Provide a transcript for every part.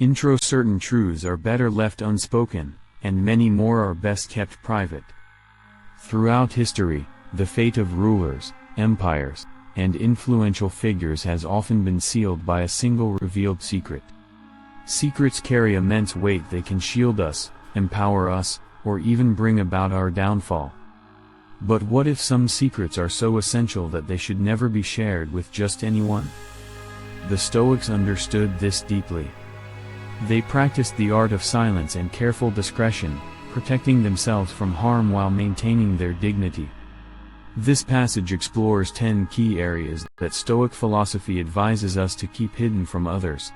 Intro certain truths are better left unspoken, and many more are best kept private. Throughout history, the fate of rulers, empires, and influential figures has often been sealed by a single revealed secret. Secrets carry immense weight. They can shield us, empower us, or even bring about our downfall. But what if some secrets are so essential that they should never be shared with just anyone? The Stoics understood this deeply. They practiced the art of silence and careful discretion, protecting themselves from harm while maintaining their dignity. This passage explores 10 key areas that Stoic philosophy advises us to keep hidden from others.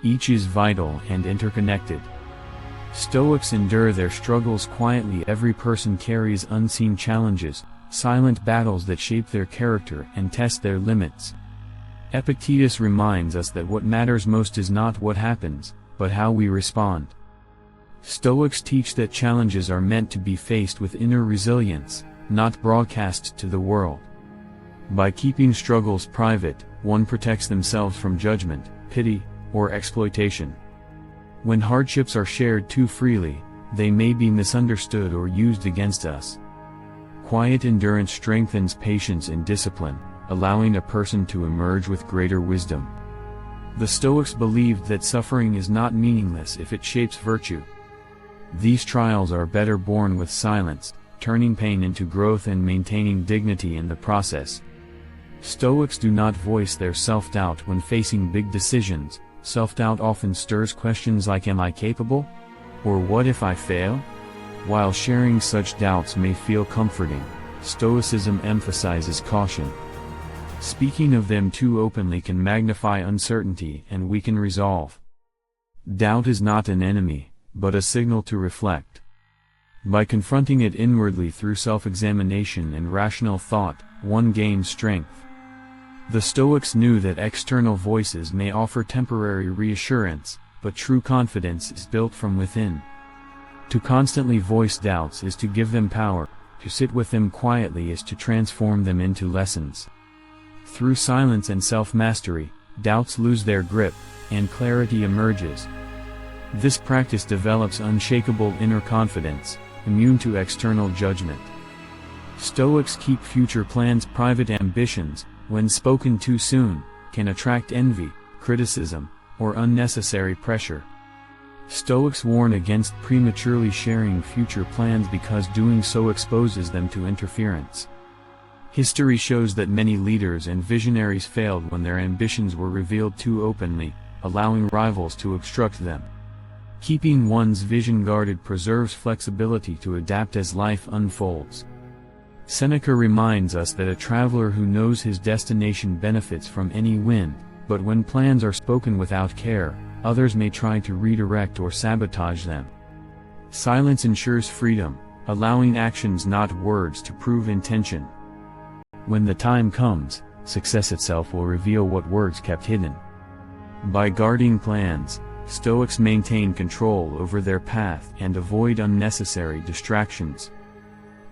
Each is vital and interconnected. Stoics endure their struggles quietly. Every person carries unseen challenges, silent battles that shape their character and test their limits. Epictetus reminds us that what matters most is not what happens, but how we respond. Stoics teach that challenges are meant to be faced with inner resilience, not broadcast to the world. By keeping struggles private, one protects themselves from judgment, pity, or exploitation. When hardships are shared too freely, they may be misunderstood or used against us. Quiet endurance strengthens patience and discipline, allowing a person to emerge with greater wisdom. The Stoics believed that suffering is not meaningless if it shapes virtue. These trials are better borne with silence, turning pain into growth and maintaining dignity in the process. Stoics do not voice their self-doubt when facing big decisions. Self-doubt often stirs questions like, am I capable? Or what if I fail? While sharing such doubts may feel comforting, Stoicism emphasizes caution. Speaking of them too openly can magnify uncertainty and weaken resolve. Doubt is not an enemy, but a signal to reflect. By confronting it inwardly through self-examination and rational thought, one gains strength. The Stoics knew that external voices may offer temporary reassurance, but true confidence is built from within. To constantly voice doubts is to give them power, to sit with them quietly is to transform them into lessons. Through silence and self-mastery, doubts lose their grip, and clarity emerges. This practice develops unshakable inner confidence, immune to external judgment. Stoics keep future plans private. Ambitions, when spoken too soon, can attract envy, criticism, or unnecessary pressure. Stoics warn against prematurely sharing future plans because doing so exposes them to interference. History shows that many leaders and visionaries failed when their ambitions were revealed too openly, allowing rivals to obstruct them. Keeping one's vision guarded preserves flexibility to adapt as life unfolds. Seneca reminds us that a traveler who knows his destination benefits from any wind, but when plans are spoken without care, others may try to redirect or sabotage them. Silence ensures freedom, allowing actions not words to prove intention. When the time comes, success itself will reveal what words kept hidden. By guarding plans, Stoics maintain control over their path and avoid unnecessary distractions.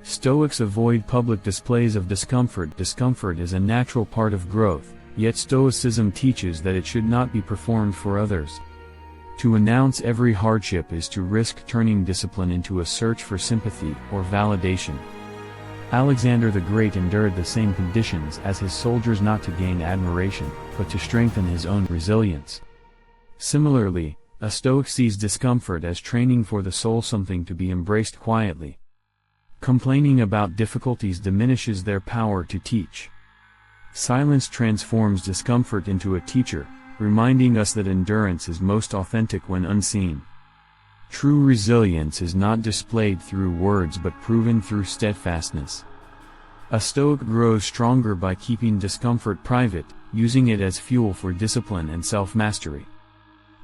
Stoics avoid public displays of discomfort. Discomfort is a natural part of growth, yet Stoicism teaches that it should not be performed for others. To announce every hardship is to risk turning discipline into a search for sympathy or validation. Alexander the Great endured the same conditions as his soldiers not to gain admiration, but to strengthen his own resilience. Similarly, a Stoic sees discomfort as training for the soul, something to be embraced quietly. Complaining about difficulties diminishes their power to teach. Silence transforms discomfort into a teacher, reminding us that endurance is most authentic when unseen. True resilience is not displayed through words but proven through steadfastness. A Stoic grows stronger by keeping discomfort private, using it as fuel for discipline and self-mastery.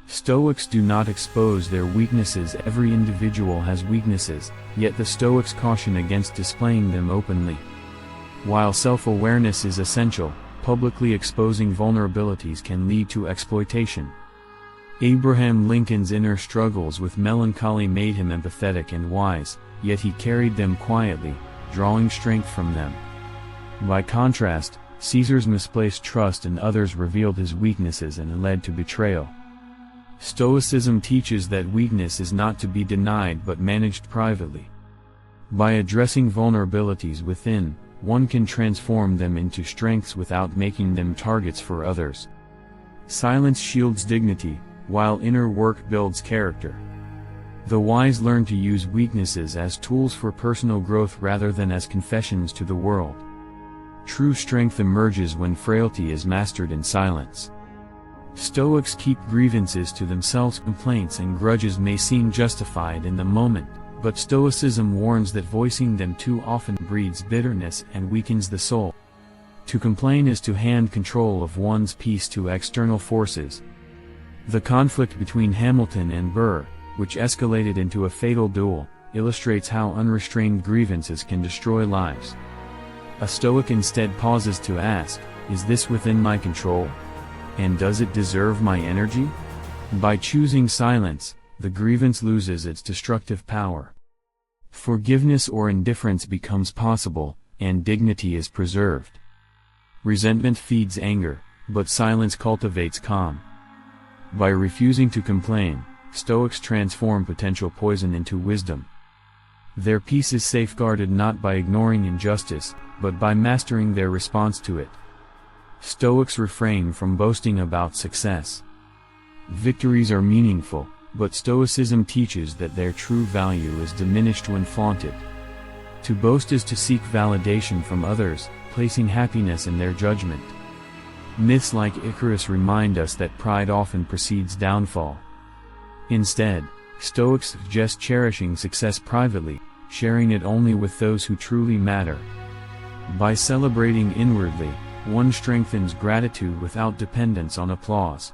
Stoics do not expose their weaknesses. Every individual has weaknesses, yet the Stoics caution against displaying them openly. While self-awareness is essential, publicly exposing vulnerabilities can lead to exploitation. Abraham Lincoln's inner struggles with melancholy made him empathetic and wise, yet he carried them quietly, drawing strength from them. By contrast, Caesar's misplaced trust in others revealed his weaknesses and led to betrayal. Stoicism teaches that weakness is not to be denied but managed privately. By addressing vulnerabilities within, one can transform them into strengths without making them targets for others. Silence shields dignity, while inner work builds character. The wise learn to use weaknesses as tools for personal growth rather than as confessions to the world. True strength emerges when frailty is mastered in silence. Stoics keep grievances to themselves. Complaints and grudges may seem justified in the moment, but Stoicism warns that voicing them too often breeds bitterness and weakens the soul. To complain is to hand control of one's peace to external forces. The conflict between Hamilton and Burr, which escalated into a fatal duel, illustrates how unrestrained grievances can destroy lives. A Stoic instead pauses to ask, "Is this within my control? And does it deserve my energy?" By choosing silence, the grievance loses its destructive power. Forgiveness or indifference becomes possible, and dignity is preserved. Resentment feeds anger, but silence cultivates calm. By refusing to complain, Stoics transform potential poison into wisdom. Their peace is safeguarded not by ignoring injustice, but by mastering their response to it. Stoics refrain from boasting about success. Victories are meaningful, but Stoicism teaches that their true value is diminished when flaunted. To boast is to seek validation from others, placing happiness in their judgment. Myths like Icarus remind us that pride often precedes downfall. Instead, Stoics suggest cherishing success privately, sharing it only with those who truly matter. By celebrating inwardly, one strengthens gratitude without dependence on applause.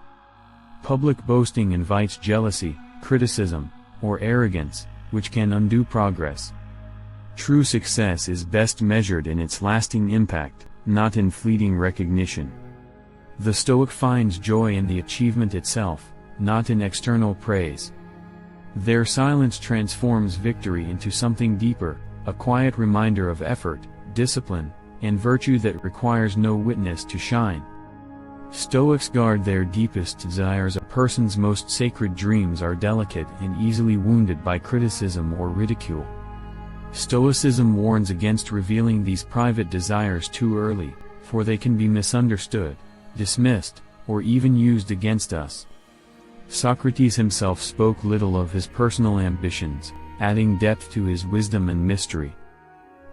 Public boasting invites jealousy, criticism, or arrogance, which can undo progress. True success is best measured in its lasting impact, not in fleeting recognition. The Stoic finds joy in the achievement itself, not in external praise. Their silence transforms victory into something deeper, a quiet reminder of effort, discipline, and virtue that requires no witness to shine. Stoics guard their deepest desires. A person's most sacred dreams are delicate and easily wounded by criticism or ridicule. Stoicism warns against revealing these private desires too early, for they can be misunderstood, dismissed, or even used against us. Socrates himself spoke little of his personal ambitions, adding depth to his wisdom and mystery.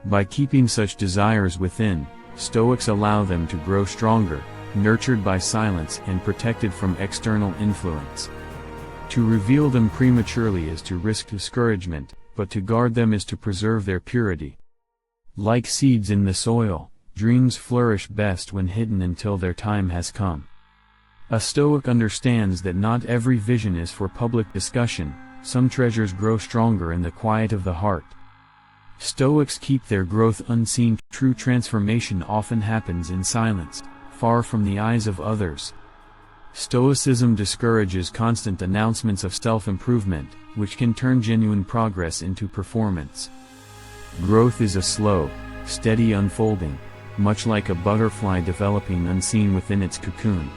By keeping such desires within, Stoics allow them to grow stronger, nurtured by silence and protected from external influence. To reveal them prematurely is to risk discouragement, but to guard them is to preserve their purity. Like seeds in the soil, dreams flourish best when hidden until their time has come. A Stoic understands that not every vision is for public discussion. Some treasures grow stronger in the quiet of the heart. Stoics keep their growth unseen. True transformation often happens in silence, far from the eyes of others. Stoicism discourages constant announcements of self-improvement, which can turn genuine progress into performance. Growth is a slow, steady unfolding, much like a butterfly developing unseen within its cocoon.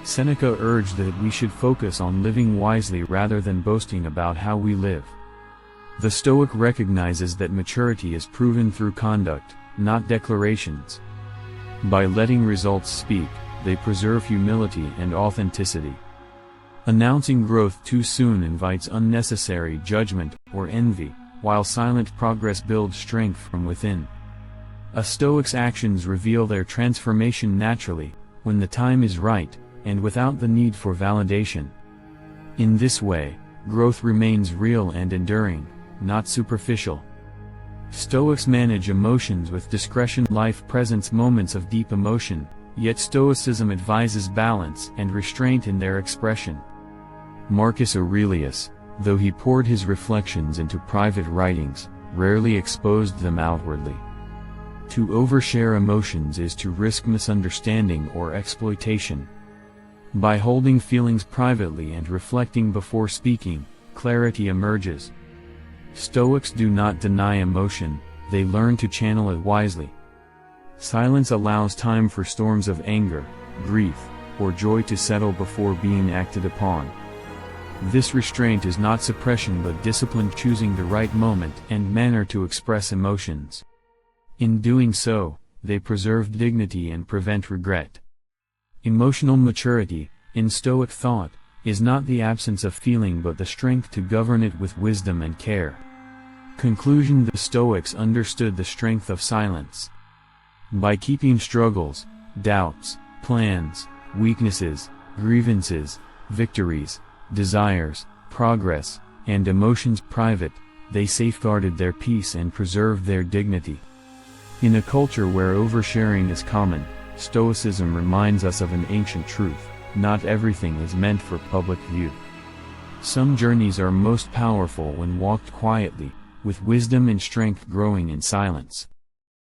Seneca urged that we should focus on living wisely rather than boasting about how we live. The Stoic recognizes that maturity is proven through conduct, not declarations. By letting results speak, they preserve humility and authenticity. Announcing growth too soon invites unnecessary judgment or envy, while silent progress builds strength from within. A Stoic's actions reveal their transformation naturally, when the time is right, and without the need for validation. In this way, growth remains real and enduring, not superficial. Stoics manage emotions with discretion. Life presents moments of deep emotion, yet Stoicism advises balance and restraint in their expression. Marcus Aurelius, though he poured his reflections into private writings, rarely exposed them outwardly. To overshare emotions is to risk misunderstanding or exploitation. By holding feelings privately and reflecting before speaking, clarity emerges. Stoics do not deny emotion, they learn to channel it wisely. Silence allows time for storms of anger, grief, or joy to settle before being acted upon. This restraint is not suppression but disciplined choosing the right moment and manner to express emotions. In doing so, they preserve dignity and prevent regret. Emotional maturity, in Stoic thought, is not the absence of feeling but the strength to govern it with wisdom and care. Conclusion: the Stoics understood the strength of silence. By keeping struggles, doubts, plans, weaknesses, grievances, victories, desires, progress, and emotions private, they safeguarded their peace and preserved their dignity. In a culture where oversharing is common, Stoicism reminds us of an ancient truth: not everything is meant for public view. Some journeys are most powerful when walked quietly, with wisdom and strength growing in silence.